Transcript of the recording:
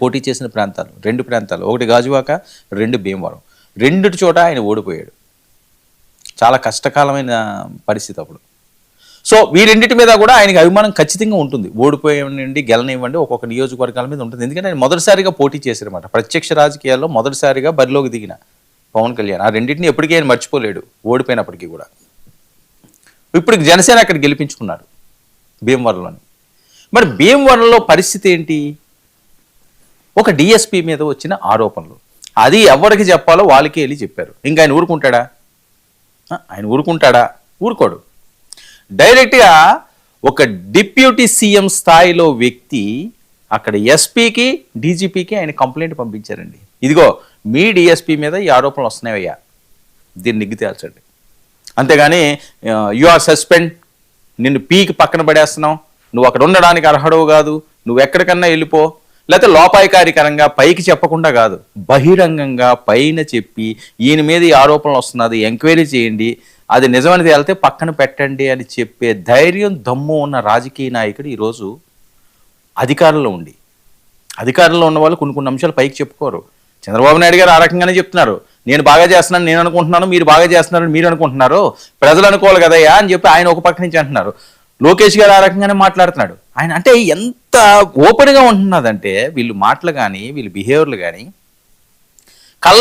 పోటీ చేసిన ప్రాంతాలు 2 ప్రాంతాలు, ఒకటి గాజువాక, 2 భీమవరం. 2 చోట ఆయన ఓడిపోయాడు. చాలా కష్టకాలమైన పరిస్థితి అప్పుడు. సో వీరెండింటి మీద కూడా ఆయనకి అభిమానం ఖచ్చితంగా ఉంటుంది. ఓడిపోయివ్వండి, గెలనివ్వండి, ఒక్కొక్క నియోజకవర్గాల మీద ఉంటుంది. ఎందుకంటే ఆయన మొదటిసారిగా పోటీ చేశారన్నమాట. ప్రత్యక్ష రాజకీయాల్లో మొదటిసారిగా బరిలోకి దిగిన పవన్ కళ్యాణ్. ఆ రెండింటిని ఎప్పటికీ ఆయన మర్చిపోలేడు, ఓడిపోయినప్పటికీ కూడా. ఇప్పుడు జనసేన అక్కడ గెలిపించుకున్నారు భీమవరంలోని. మరి భీమవరంలో పరిస్థితి ఏంటి? ఒక డిఎస్పీ మీద వచ్చిన ఆరోపణలు, అది ఎవరికి చెప్పాలో వాళ్ళకి వెళ్ళి చెప్పారు. ఇంకా ఆయన ఊరుకుంటాడా? ఆయన ఊరుకుంటాడా? ఊరుకోడు. డైరెక్ట్గా ఒక డిప్యూటీ సీఎం స్థాయిలో వ్యక్తి అక్కడ ఎస్పీకి, డీజీపీకి ఆయన కంప్లైంట్ పంపించారండి. ఇదిగో మీ డిఎస్పీ మీద ఈ ఆరోపణలు వస్తున్నాయ్యా, దీన్ని నిగ్గు తేల్చండి. అంతేగాని యు ఆర్ సస్పెండ్, నిన్ను పీకి పక్కన పడేస్తున్నావు, నువ్వు అక్కడ ఉండడానికి అర్హడవు కాదు, నువ్వు ఎక్కడికన్నా వెళ్ళిపో, లేకపోతే లోపాయకారికరంగా పైకి చెప్పకుండా కాదు, బహిరంగంగా పైన చెప్పి ఈయన మీద ఈ ఆరోపణలు వస్తున్నది, ఎంక్వైరీ చేయండి, అది నిజమని తేలితే పక్కన పెట్టండి అని చెప్పే ధైర్యం, దమ్ము ఉన్న రాజకీయ నాయకుడు ఈరోజు అధికారంలో ఉండి, అధికారంలో ఉన్న వాళ్ళు కొన్ని అంశాలు పైకి చెప్పుకోరు. చంద్రబాబు నాయుడు గారు ఆ రకంగానే చెప్తున్నారు, నేను బాగా చేస్తున్నాను నేను అనుకుంటున్నాను, మీరు బాగా చేస్తున్నారని మీరు అనుకుంటున్నారు, ప్రజలు అనుకోవాలి కదయ్యా అని చెప్పి ఆయన ఒక పక్క నుంచి అంటున్నారు. లోకేష్ గారు ఆ రకంగానే మాట్లాడుతున్నాడు. ఆయన అంటే ఎంత ఓపెన్గా ఉంటున్నదంటే వీళ్ళు మాటలు కానీ వీళ్ళ బిహేవియర్లు కానీ